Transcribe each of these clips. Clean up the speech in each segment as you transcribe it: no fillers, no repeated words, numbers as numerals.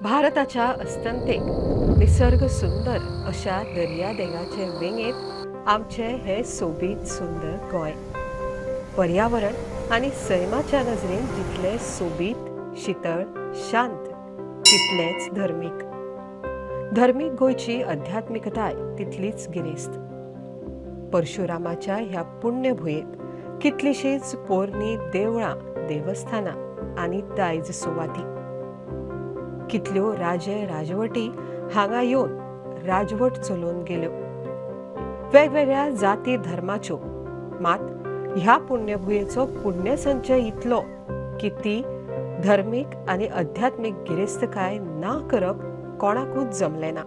भारताच्या अस्तंतेक निसर्ग सुंदर अशा दर्यादेगाचे वेंगेत आमचे हे सोबीत सुंदर गोय। पर्यावरण आणि सैमाच्या नजरेन जितले सोबीत, शीतळ, शांत तितलेच धर्मीक गोयची आध्यात्मिकताय तितलीच गिरेस्त। परशुरामाच्या ह्या पुण्यभुयेक कितलीशीच पोरणी देवळां, देवस्थानां आणि दायज सुवाती। कितल्यो राजे राजवटी हांगा येवन राजवट चलोवन गेल्यो। वेगवेगळ्या जाती धर्माच्यो, मात ह्या पुण्यभुयेचो पुण्यसंचय इतलो की ती धर्मीक आणि आध्यात्मिक गिरेस्तकाय ना करप कोणाकूच जमलें ना।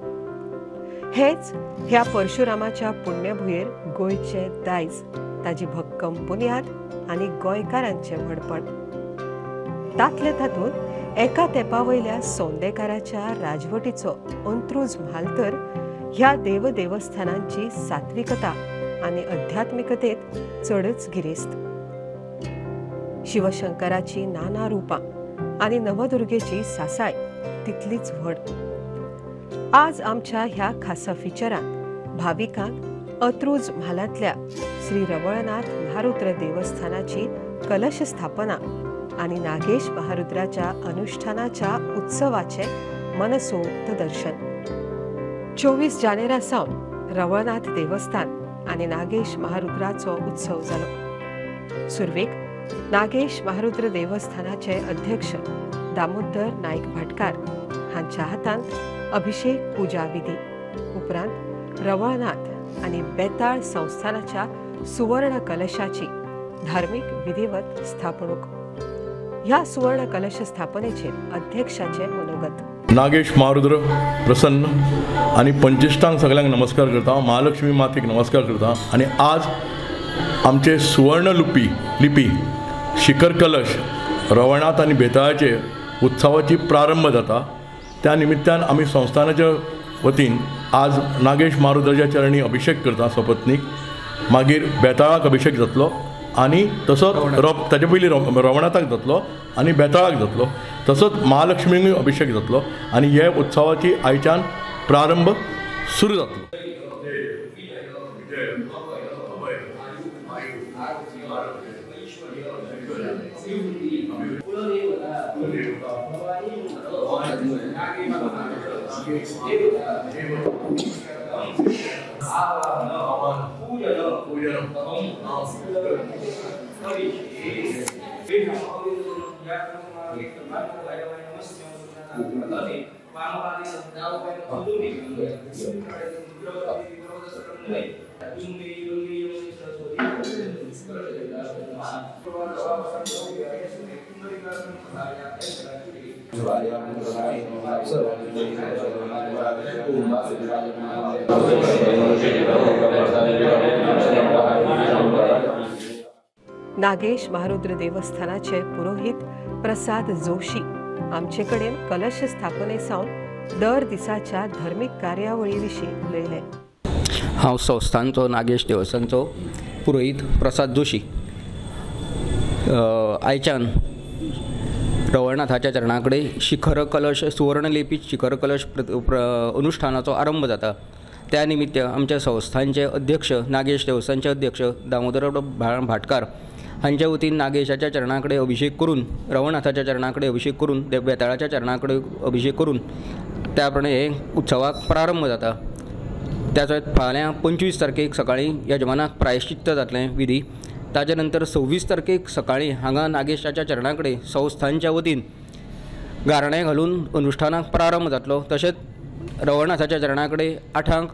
हेच ह्या परशुरामाच्या पुण्यभुयेर गोयचे दायज, ताजी भक्कम बुन्याद आणि गोंयकारांचे व्हडपण। तातले तातूंत एका तेंपावयल्या सोंदेकाराच्या राजवटीचो अंत्रूज म्हाल तर ह्या देवस्थानांची सात्विकता आणि आध्यात्मिकतेत चडच गिरेस्त। शिवशंकराची नाना रूपां आणि नवदुर्गेची सासाय तितलीच व्हड। आज आमच्या ह्या खासा फिचरांत भाविकांक अत्रूज म्हालांतल्या श्री रवळनाथ महारुद्र देवस्थानाची कलश स्थापना आणि नागेश महारुद्राच्या अनुष्ठानाच्या उत्सवाचे मनसोक्त दर्शन। 24 जानेरा सावन रवळनाथ देवस्थान आणि नागेश महारुद्राचो उत्सव जालो। सुरवेक नागेश महारुद्र देवस्थानाचे अध्यक्ष दामोदर नाईक भाटकार हांच्या हातांत अभिषेक पूजा विधी उपरांत रवळनाथ आणि बेताळ संस्थानाच्या सुवर्ण कलशाची धार्मिक विधिवत स्थापणूक। ह्या सुवर्ण कलश स्थापनेचे अध्यक्षाचे मनोगत। नागेश महारुद्र प्रसन्न आणि पंचेष्टांक सगळ्यांक नमस्कार करता। महालक्ष्मी मातेक नमस्कार करता। आणि आज आमचे सुवर्ण लिपी शिखर कलश रवळनाथ आणि बेताळाचे उत्सवाची प्रारंभ जाता। त्या निमित्तान आम्ही संस्थानाच्या वतीन आज नागेश महारुद्राच्या चरणी अभिषेक करता सपत्नीक, मागीर बेताळाक अभिषेक जातलो आणि तसोच ताचे पयलीं रवळनाथाक जातलो आणि बेताळाक जातलो, तसोच महालक्ष्मीक अभिषेक जातलो आणि हे उत्सवाची आयच्यान प्रारंभ सुरू जातलो। नागेश महारुद्र देवस्थानाचे पुरोहित प्रसाद जोशी आमचे कडेन कलश स्थापने सावन दर दिसाच्या धार्मिक कार्यावळी विशीं उलयले। हांव संस्थानचो नागेश देवस्थानचो पुरोहित प्रसाद जोशी आयच्यान रवळनाथाच्या चरणाकडे शिखर कलश सुवर्ण लेपीत शिखर कलश अनुष्ठानाचो आरंभ जाता। त्या निमित्त आमच्या संस्थानचे अध्यक्ष नागेश देवस्थानचे अध्यक्ष दामोदर भाटकार हांच्या वतीन नागेशाच्या चरणाकडे अभिषेक करून रवळनाथाच्या चरणाकडे अभिषेक करून बेताळाच्या चरणाकडे अभिषेक करून त्याप्रमाणे हे उत्सवाक प्रारंभ जाता। त्याच फाल्यां 25 तारखेक सकाळी यजमानाक प्रायश्चित्त जातलें विधी। ताजे नंतर 26 तारखेक सकाळी हांगा नागेशाच्या चरणाकडे संस्थानच्या वतीन गाराणें घालून अनुष्ठानाक प्रारंभ जातलो। तशेंच रवळनाथाच्या चरणाकडे 8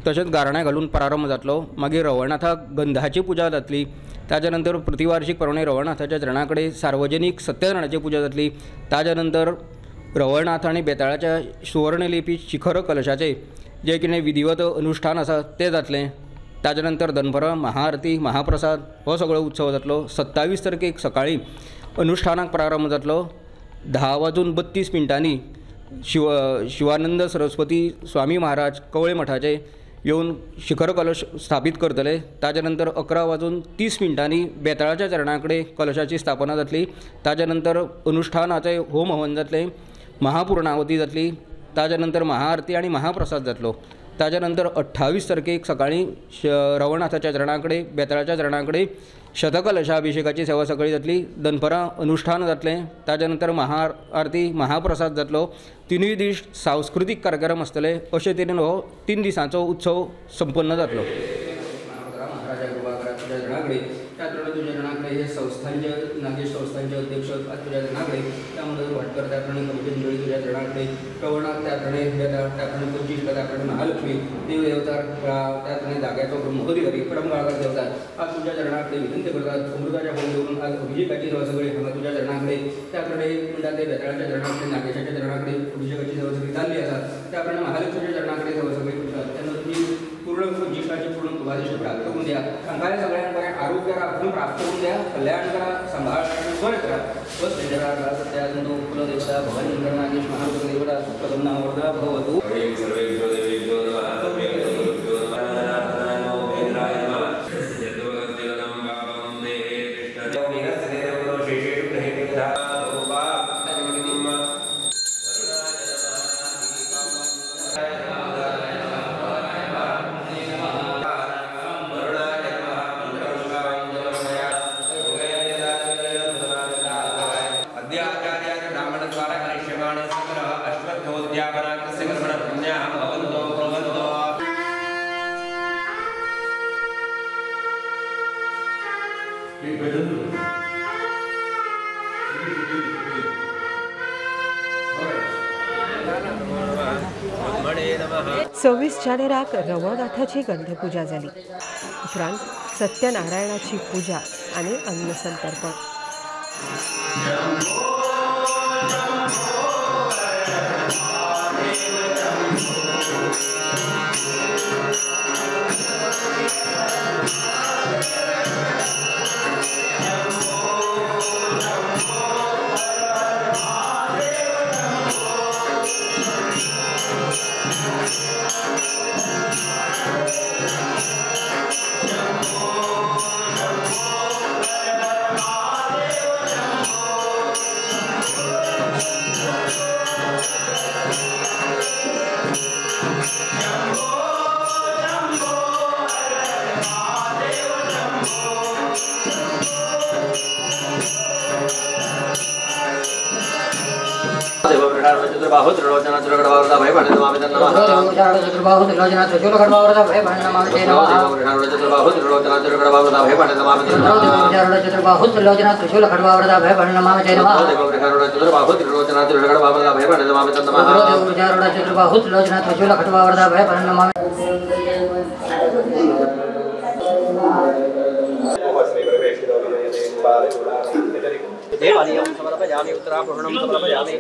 तशेंच गाराणें घालून प्रारंभ जातलो। मागीर रवळनाथाक गंधाची पुजा जातली। ताजे नंतर प्रतिवार्षिक प्रमाणे रवळनाथाच्या चरणाकडे सार्वजनीक सत्यनारायणाची पुजा जातली। ताजे नंतर रवळनाथ आणि बेताळाच्या सुवर्ण लेपी शिखर कलशाचे जे कितें विधिवत अनुष्ठान आसा तें जातलें। ताजे नंतर दनपरां महाआरती महाप्रसाद हो सगळो उत्सव जातलो। 27 तारखेक सकाळी अनुष्ठानाक प्रारंभ जातलो। 10:32 शिवानंद सरस्वती स्वामी महाराज कवळे मठाचे येवन शिखर कलश स्थापित करतले। ताजे नंतर 11:30 बेताळाच्या चरणाकडे कलशाची स्थापना जातली। ताजे नंतर अनुष्ठानाचे होम हवन जातले। महापूर्णावती जातली, ताज्या नंतर महाआरती आणि महाप्रसाद जातलो। ताज्या नंतर 28 तारखेक सकाळी रवळनाथाच्या चरणाकडे बेताळाच्या चरणाकडे शतकलशाभिषेकाची सेवा सकाळी जातली। दनपरां अनुष्ठान जातलें। ताज्या नंतर महाआरती महाप्रसाद जातलो। तिनूय दीस सांस्कृतीक कार्यक्रम आसतले। अशे तरेन हो 3 दिसांचो उत्सव संपन्न जातलो। तुझ्या जणाकडे हे संस्थांचे नागेश संस्थांचे अध्यक्ष तुझ्या जणाकडे त्यामुळे वाटकर त्याप्रमाणे कमिटी मंडळी तुझ्या जणाकडे प्रवणात त्याप्रमाणे त्याप्रमाणे पंचवीसला त्याप्रमाणे महालक्ष्मी देव देवतार त्याप्रमाणे जाग्याचो ब्रह्मोधिकारी परमगाळकर देवतार आज तुझ्या जणाकडे विनंती करतात। अमृताच्या फोन घेऊन आज अभिषेकाची सेवा सगळी हांगा तुझ्या जणाकडे त्याप्रमाणे म्हणतात ते बेताळाच्या जणाकडे नागेशाच्या जणाकडे अभिषेकाची सेवा सगळी चालली आसा। त्याप्रमाणे महालक्ष्मीच्या जणाकडे सेवा सगळी करतात। त्यांना तुम्ही पूर्ण जिष्टाचे पूर्ण तुभादेश प्राप्त करून द्या। सांगायला सगळ्यांना बरें आरोग्य आपण प्राप्त करून द्या। कल्याण करा, सांभाळ बरें करा। बस त्यांच्या सत्यानंदो कुलदेवता भवानी नागेश महारुद्र देवता सुप्रसन्ना वरदा भवतु। सव्वीस जानेराक रवळनाथाची गंधपूजा जाली। उपरांत सत्यनारायणाची पूजा आणि अन्नसंतर्पण। देवालयं समर्पयामि उत्तराभूषणं समर्पयामि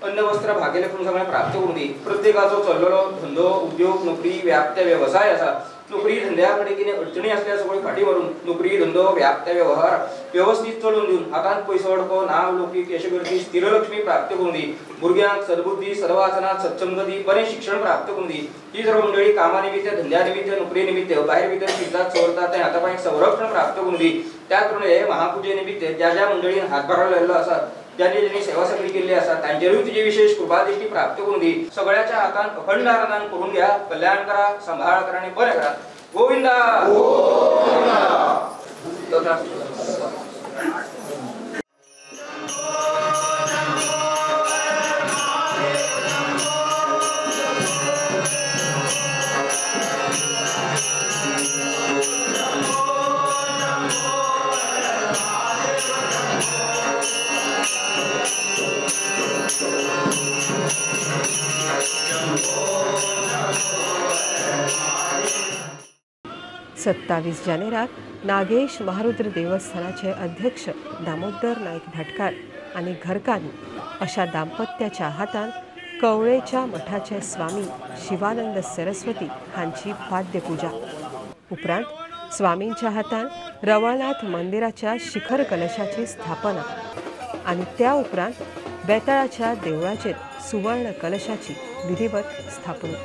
अन्नवस्त्र भाग्यलक्ष्मी सगळ्यांना प्राप्त करून दी। प्रत्येकाचो चल्लेलो धंदो उद्योग नोकरी व्याप्त व्यवसाय असा। नोकरी धंद्याकडे कितें अडचणी असल्या सगळी फाटी मारून नोकरी धंदो व्याप्त व्यवहार व्यवस्थित चलून दिवन हातांत पयसो अडको नाव लौकीक यशगर्दी स्थिर लक्ष्मी प्राप्त करून दी। भुरग्यांक सद्बुद्धी सर्वासनात सत्संगती बरें शिक्षण प्राप्त करून दी। ही सर्व मंडळी कामानिमित्त धंद्यानिमित्त नोकरी निमित्त बाहेर भितर फिरतात चोरतात ते हातापायक संरक्षण प्राप्त करून दी। त्याचप्रमाणे हे महापूजे निमित्त ज्या ज्या मंडळीन हातभार लायल्लो आसा ज्यांनी सेवा सगळी केली असा त्यांचेरूय तुझी विशेष कृपादृष्टी प्राप्त करून दी। सगळ्याच्या हातांत अखंड आराधन करून घ्या। कल्याण करा, सांभाळ करा आणि बरे करा। गोविंदा गोविंदा। 27 जानेराक नागेश महारुद्र देवस्थानाचे अध्यक्ष दामोदर नाईक भाटकार आणि घरकान्न अशा दाम्पत्याच्या हातान कवळेच्या मठाचे स्वामी शिवानंद सरस्वती हांची पाद्यपूजा उपरांत स्वामींच्या हातान रवळनाथ मंदिराच्या शिखर कलशाची स्थापना आणि त्या उपरांत बेताळाच्या देवळाचेर सुवर्ण कलशाची विधिवत स्थापणूक.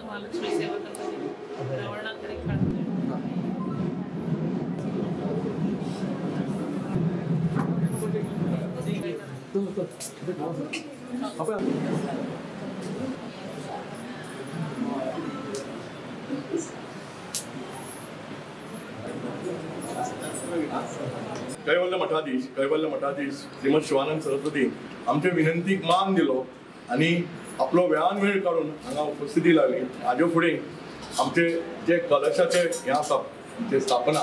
महालक्ष्मी सेवा करतात रवळनाथकडे खाणं कैवल्य मठाधीश श्रीमद शिवानंद सरस्वती आमच्या विनंतीक मान दिलो आणि आपलो वेळान वेळ काढून हांगा उपस्थिती लागली. हाजे फुडें आमचे जे कलशाचे हे आसा ते स्थापना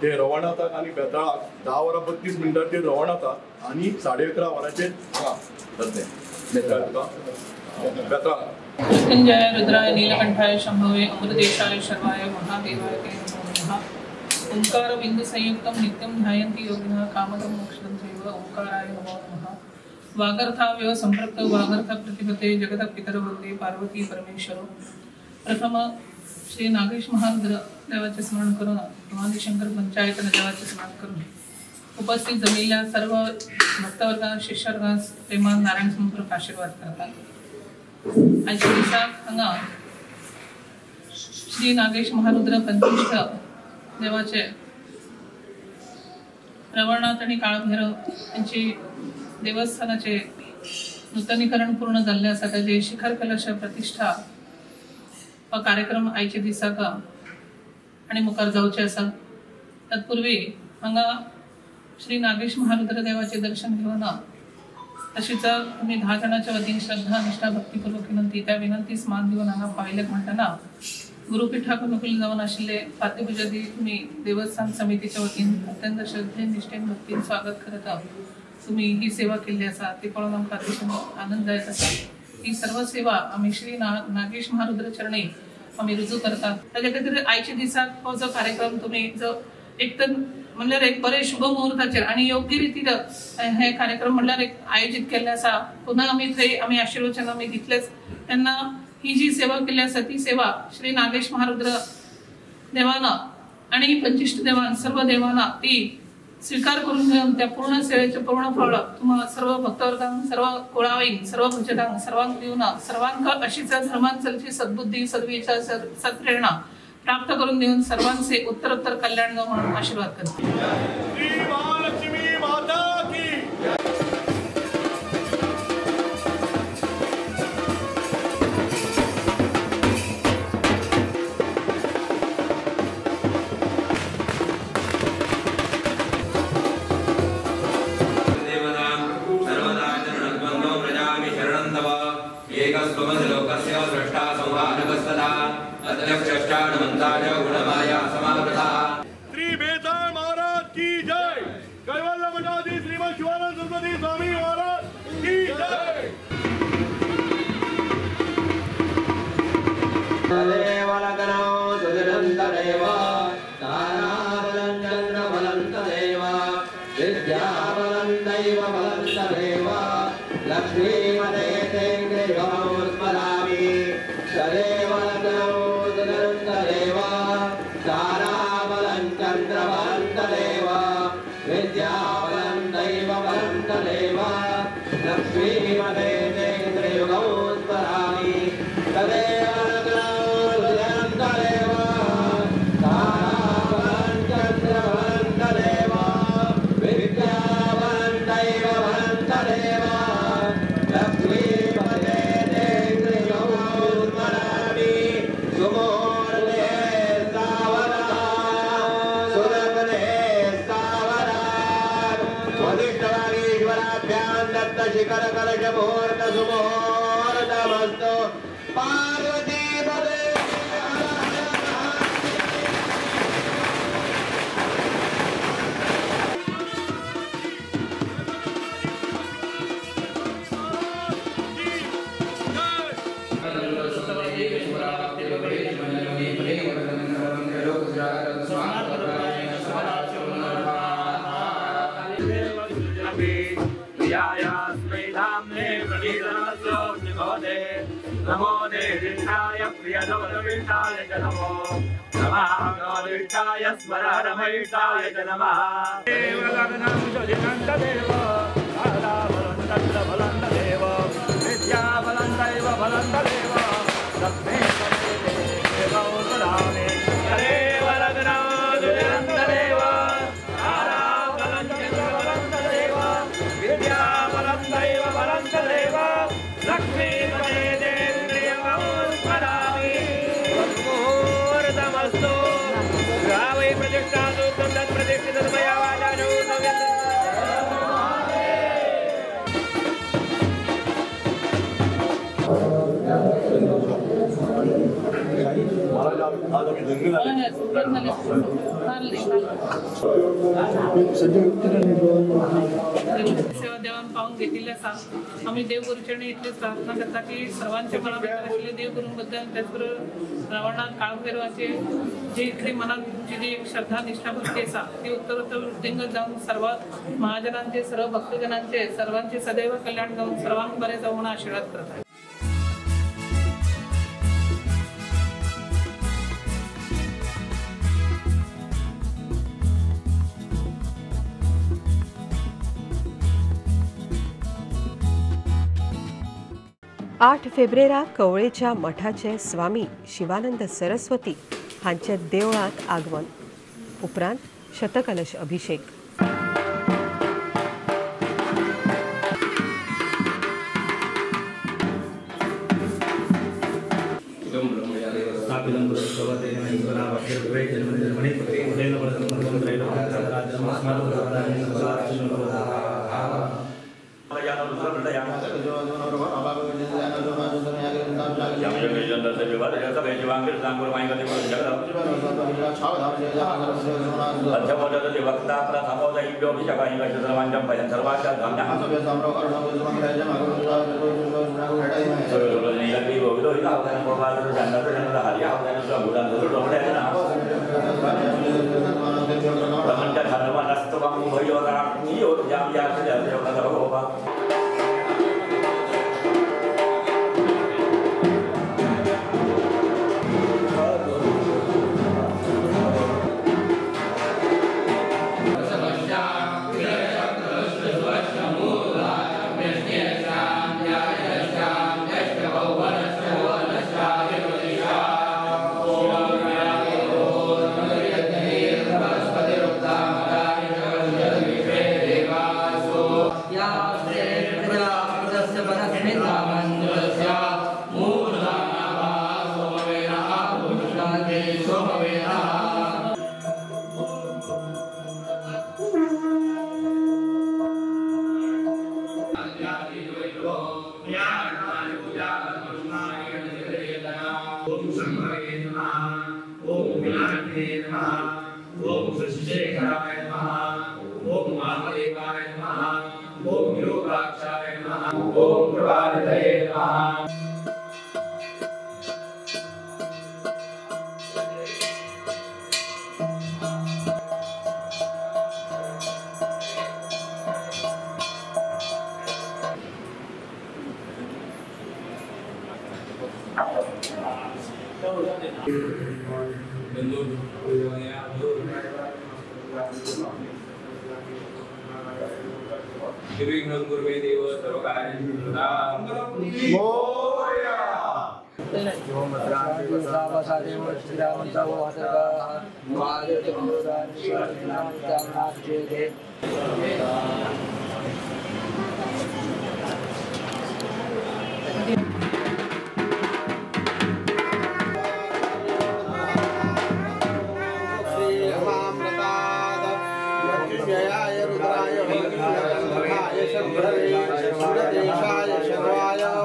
ते रवळनाथाक आणि बेताळाक 10 वरां 32 मिनटांचेर रवळनाथाक आणि 11:30 वरांचेर हांगा जातलें बेताळाक. मृत्युंजय रुद्राय नीलकंठाय शंभवे अमृतेशाय शर्वाय महादेवाय ते नमः. ओंकार बिंदु संयुक्तम नित्यम ध्यायन्ति योगिनः कामदं मोक्षदं चैव ओंकाराय नमो नमः. वागर्थाव्यव संपृक्त वागर्थ प्रतिपते जगत पितर वंदे पार्वती परमेश्वर. प्रथम श्री नागेश महारुद्र देवाचे स्मरण करून भवानी शंकर पंचायत देवाचे स्मरण करून उपस्थित जमलेल्या सर्व भक्तवर्गां शिष्यवर्गांस प्रेमान नारायण समूह आशीर्वाद करतात. आजच्या दिसाक हांगा श्री नागेश महारुद्र पंचविष्ठ देवाचे रवळनाथ आणि काळभैरव यांची देवस्थानाचे नूतनीकरण पूर्ण झाले आसा. त्याचे शिखर कलश प्रतिष्ठा हा कार्यक्रम आयचे दिसाक आणि मुखार जावचे आसा. तत्पूर्वी हांगा श्री नागेश महारुद्र देवाचे दर्शन घेवन तशीच आमी 10 जणांच्या वतीन श्रद्धा निष्ठा भक्तीपूर्वक विनंती त्या विनंतीस मान दिवन हांगा पावयल्याक म्हणटना गुरुपीठाक अनुकूल जावन आशिल्ले पाद्यपूजा दी तुमी देवस्थान समितीच्या वतीन अत्यंत श्रद्धेन निष्ठेन भक्तीन स्वागत करत तुम्ही ही सेवा केली आसा ती पळोवन आमकां अतिशय आनंद जायत आसा. ही सर्व सेवा आमी श्री नागेश महारुद्र चरणी आमी रुजू करतात. ताजे खातीर आयच्या दिसाक हो जो कार्यक्रम तुम्ही जो एक तर म्हणल्यार एक बरे शुभ मुहूर्ताचेर आणि योग्य रितीन हे कार्यक्रम म्हणल्यार एक आयोजित केल्ले आसा. पुन्हा आमी थंय आमी आशीर्वचन आमी दितलेच. तेन्ना ही जी सेवा केली आसा ती सेवा श्री नागेश महारुद्र देवाना आणि पंचिष्ट देवान सर्व देवाना ती स्वीकार करून घेऊन त्या पूर्ण सेवेचे पूर्ण फळ तुम्हाला सर्व भक्तवर्गांक सर्व कुळावळींक सर्व भजकांक सर्वांक दिवन सर्वांक अशीच धर्मांत चलची सद्बुद्धी सद्विचार सत्प्रेरणा प्राप्त करून देऊन सर्वांचे उत्तरोत्तर कल्याण जावं म्हणून आशीर्वाद करते. श्री बेताळ महाराज की जय. कैवल्य मठाधीश श्रीमद शिवानंद सरस्वती स्वामी महाराज की जय. देवाला गणो सुजनंत देवा तारा बलंचंद्र नमो देवीशाय प्रियधवलविष्टाय च नमो नमः गौरीष्टाय स्मरहरमयिष्टाय च नमः देवलग्नं ज्योतिनन्ददेव बालाबलन्दन्द्रबलन्ददेव विद्याबलन्दैव बलन्ददेव लक्ष्मी देवौतरामे देवलग्नं ज्योतिनन्ददेव बालाबलन्दन्द्रबलन्ददेव विद्याबलन्दैव बलन्ददेव लक्ष्मी सेवा देवान पाहून घेतलेली असा आम्ही देवगुरुचरणी इतलीच प्रार्थना करता की सर्वांच्या मनात असलेले देवगुरूंबद्दल त्याचबरोबर रावणात काळभैरवाचे जे इकडे मनात जी एक श्रद्धा निष्ठा भक्ती असा ती उत्तरोत्तर वृद्धिंगत जाऊन सर्व महाजनांचे सर्व भक्तजनांचे सर्वांचे सदैव कल्याण जाऊन सर्वांना बरे जाऊ म्हणून आशीर्वाद करत आहे. 8 फेब्रुवाराक कवळेच्या मठाचे स्वामी शिवानंद सरस्वती हांचे देवळात आगमन उपरांत शतकलश अभिषेक.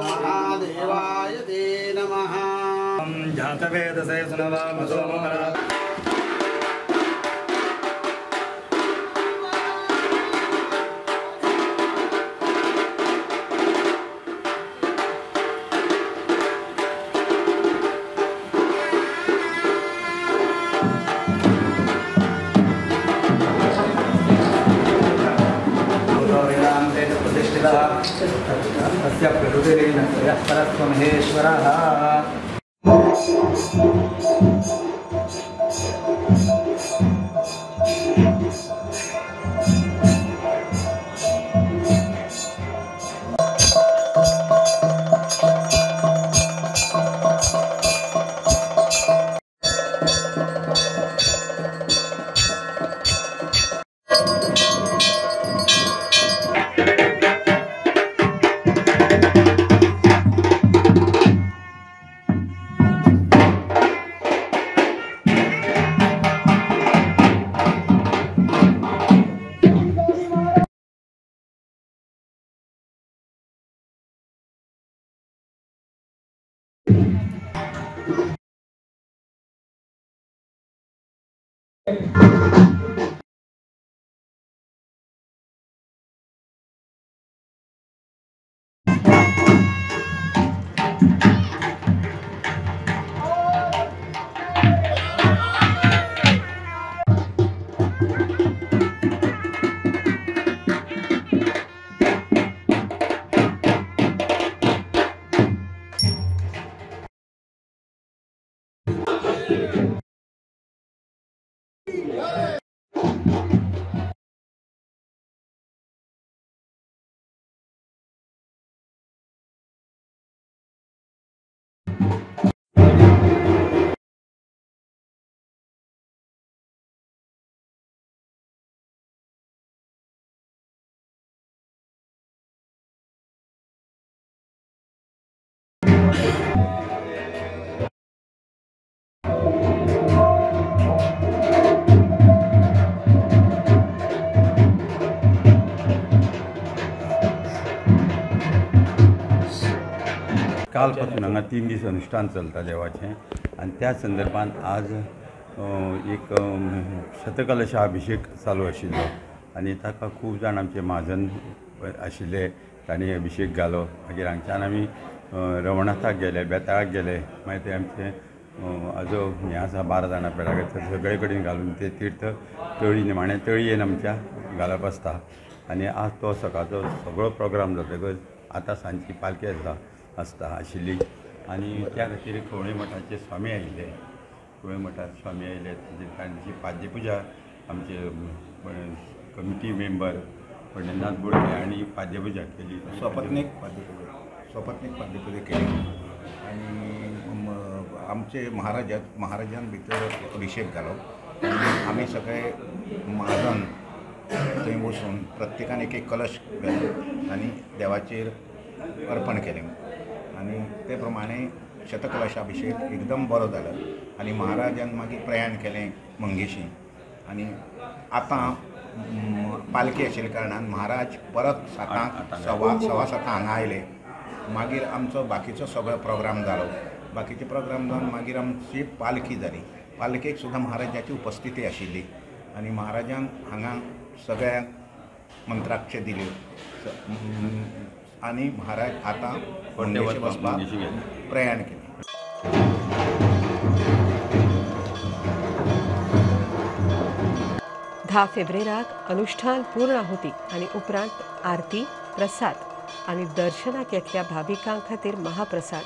महादेवाय ते नमः. पंचवेदसे सुनवामसोमरा तस्य प्रकृतिरेण परस्त्वमहेश्वरः कालपासून हांगा 3 दीस अनुष्ठान चलता देवाचें आनी त्या संदर्भान आज एक शतकलशाभिषेक चालू आशिल्लो आनी ताका खूब जाण आमचे महाजन आशिल्ले तांणी अभिषेक घालो मागीर हांगच्यान आमी रवणाथाक गेले बेताळाक गेले मागीर ते आमचे हाजो हें आसा 12 जाणां पेडागेर सगळे कडेन घालून ते तीर्थ तळी निमाणे तळयेन आमच्या घालप आसता आनी आज तो सकाळचो सगळो प्रोग्राम जातकच आतां सांजची पालखी आशिल्ली आनी त्या खातीर खवळे मठाचे स्वामी आयिल्ले खवळे मठात स्वामी आयिल्ले तांची पाद्यपुजा आमचे कमिटी मेंबर पंडरीनाथ बोडके हांणी पाद्यपुजा केली स्वपत्नीक पाद्यपुजा केली आनी आमचे महाराजान भितर अभिषेक घालो आमी सगळे महाजन थंय बसून प्रत्येकान एक कलश घालो आनी देवाचेर अर्पण केलें आनी ते प्रमाणे शतकलशाभिषेक एकदम बरो जालो आनी महाराजान मागीर प्रयाण केलें मंगेशी आनी आतां पालखी आशिल्ल्या कारणान महाराज परत 7:15 हांगा आयले मागीर आमचो बाकीचो सगळो प्रोग्राम जालो बाकीचे प्रोग्राम जावन मागीर आमची पालखी जाली पालखेक सुद्दां महाराजाची उपस्थिती आशिल्ली आनी महाराजान हांगा सगळ्यांक मंत्राक्षे दिल्यो आनी महाराज आतां मंगेशी वचपाक प्रयाण केलें 10 फेब्रुवाराक अनुष्ठान पूर्ण आहुती आनी उपरांत आरती प्रसाद आनी दर्शनाक येतल्या भाविकां खातीर महाप्रसाद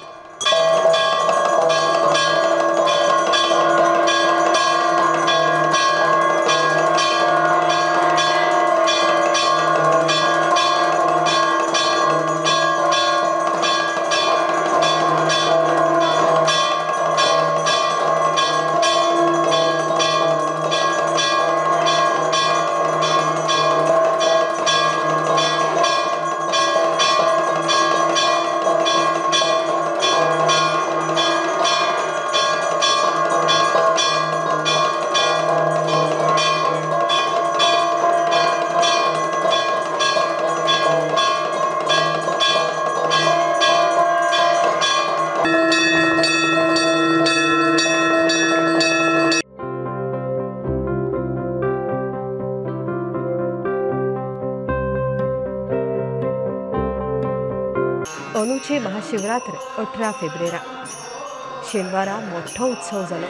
महाशिवरात्र 18 फेब्रेरा शेनवारा मोठो उत्सव जालो.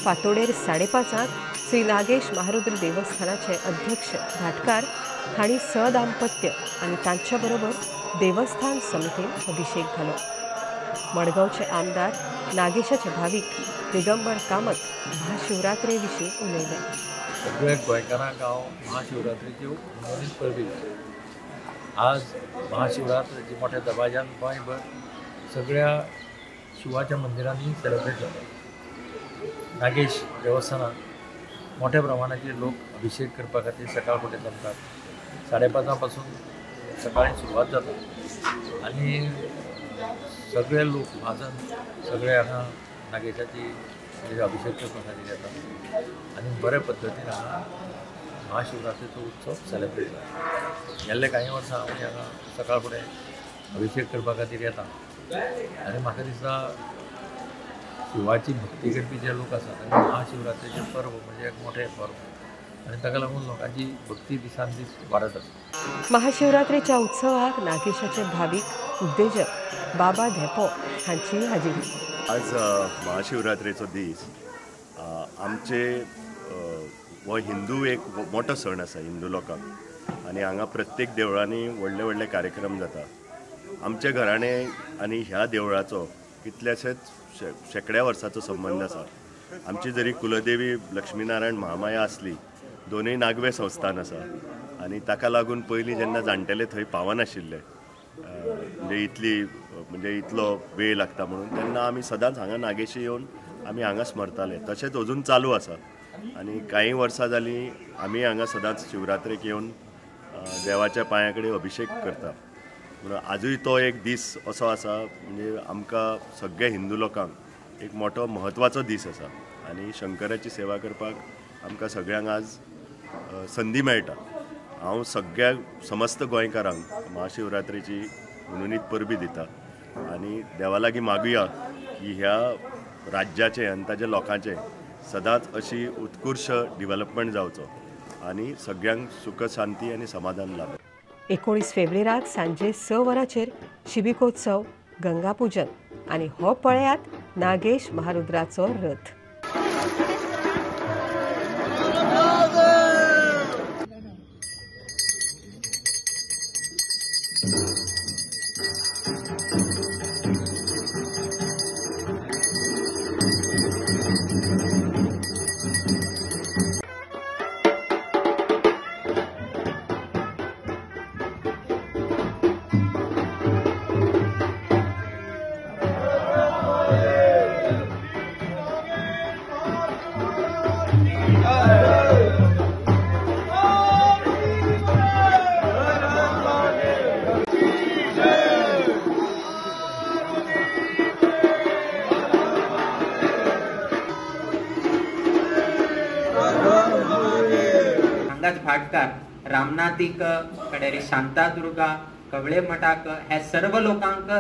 फातोडेर 5:30 श्री नागेश महारुद्र देवस्थानाचे अध्यक्ष भाटकार हांणी सदांपत्य आनी तांच्या बरोबर देवस्थान समितीन अभिषेक घालो. मडगांवचे आमदार नागेशाचे भावीक दिगंबर कामत महाशिवरात्रे विशीं उलयले. सगळ्या गोंयकारांक हांव महाशिवरात्रेच्यो मनोनीत परबी. आज महाशिवरात्रेची मोठ्या दबाज्यान गोंयभर सगळ्या शिवाच्या मंदिरांनी सेलिब्रेट जाता. नागेश देवस्थानात मोठ्या प्रमाणाचेर लोक अभिषेक करपा खातीर सकाळ फुडें जमतात. 5:30 पासून सकाळी सुरवात जाता आनी सगळे लोक महाजन सगळे हांगा नागेशाची अभिषेक करपा खातीर येतात आनी बऱ्या पद्दतीन हांगा महाशिवरात्रेचो उत्सव सेलिब्रेट जाता. गेल्ले कांय वर्सां हांव हांगा सकाळ फुडें अभिषेक करपा खातीर येता आनी म्हाका दिसता शिवाची भक्ती करपी जे लोक आसात तांकां महाशिवरात्रेचें पर्व म्हणजे एक मोठें पर्व आनी ताका लागून लोकांची भक्ती दिसान दीस वाडत आसा. महाशिवरात्रेच्या उत्सवाक नागेशाचे भावीक उद्देजक बाबा धेपो हांची हाजिरी. आज महाशिवरात्रेचो दीस आमचे हो हिंदू एक मोठो सण आसा हिंदू लोकांक आनी हांगा प्रत्येक देवळांनी व्हडले व्हडले कार्यक्रम जाता. आमचे घराणे आनी ह्या देवळाचो कितलेशेच शेकड्या वर्साचो संबंध आसा. आमची जरी कुलदेवी लक्ष्मीनारायण महामाया आसली दोनूय नागवे संस्थान आसा आनी ताका लागून पयलीं जेन्ना जाणटेले थंय पावनाशिल्ले म्हणजे इतलो वेळ लागता म्हणून तेन्ना आमी सदांच हांगा नागेशी येवन आमी हांगा स्मरताले. तशेंच अजून चालू आसा आनी कांय वर्सां जालीं आमी हांगा सदांच शिवरात्रेक येवन देवाच्या पांया कडेन अभिषेक करता. म्हणून आजूय तो एक दीस असो आसा म्हणजे आमकां सगळ्या हिंदू लोकांक एक मोठो म्हत्वाचो दीस आसा आनी शंकराची सेवा करपाक आमकां सगळ्यांक आज संदी मेळटा. हांव सगळ्या समस्त गोंयकारांक महाशिवरात्रेची मनोनीत परबी दिता आनी देवा लागीं मागुया की ह्या राज्याचे आनी ताच्या लोकांचे सदांच अशी उत्कृश्ट डिवेलपमेंट जावचो आनी सगळ्यांक सुख शांती आनी समाधान लाभो. 19 फेब्रेराक सांजे 6 वरांचेर शिबिकोत्सव, गंगापूजन आनी हो पळयात नागेश महारुद्राचो रथ. भाटकार, रामनाथीक कडेरी शांतादुर्गा, कवळे मठाक हे सर्व लोकांक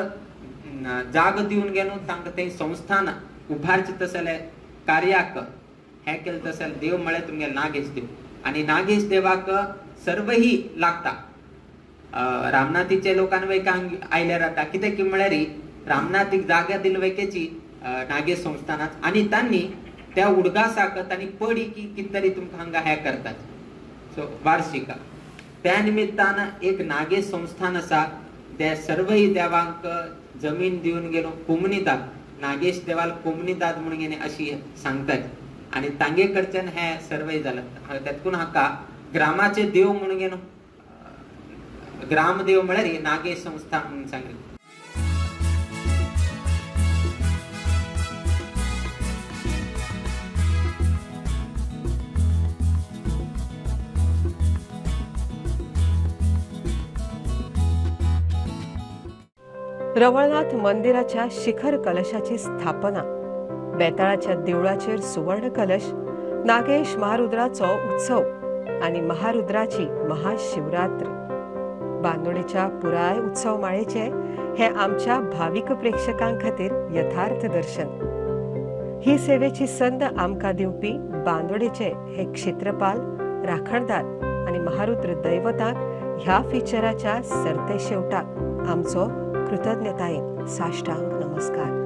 जाग दिवन गेलो तांकां ते संस्थान उभारचे तसले कार्याक हे केले तसले देव म्हळे तुमगे नागेश देव आणि नागेश देवाक सर्व ही लागता. रामनाथीचे लोकांना वैकांक आयले राहता कितें की म्हळ्यार रामनाथीक जागा दिली वैकेची नागेश संस्थानात आणि त्यांनी त्या उडगासाक तांणी पडी की कितें तरी तुमकां हांगा हे करतात. सो वार्षिका त्या निमित्तान एक नागेश संस्थान आसा ते सर्वही देवांक जमीन दिवन गेलो कोमनीदाद नागेश देवाल कोमनीदाद म्हणून गेले अशी सांगतात आणि तांगे कडच्यान हे सर्वय जालें. त्यातून हाका ग्रामाचे देव म्हणून गेलो ग्रामदेव म्हळ्यार नागेश संस्था म्हणून सांगले. रवळनाथ मंदिराच्या शिखर कलशाची स्थापना, बेताळाच्या देवळाचेर सुवर्ण कलश, नागेश महारुद्राचो उत्सव आणि महारुद्राची महाशिवरात्र. बांदोडेच्या पुराय उत्सव माळेचे हे आमच्या भाविक प्रेक्षकां खातीर यथार्थ दर्शन. ही सेवेची संद आमकां दिवपी बांदोडेचे हे क्षेत्रपाल, राखणदार आणि महारुद्र दैवताक ह्या फिचराच्या सरते शेवटाक आमचो कृतज्ञतायेन साष्टांग नमस्कार.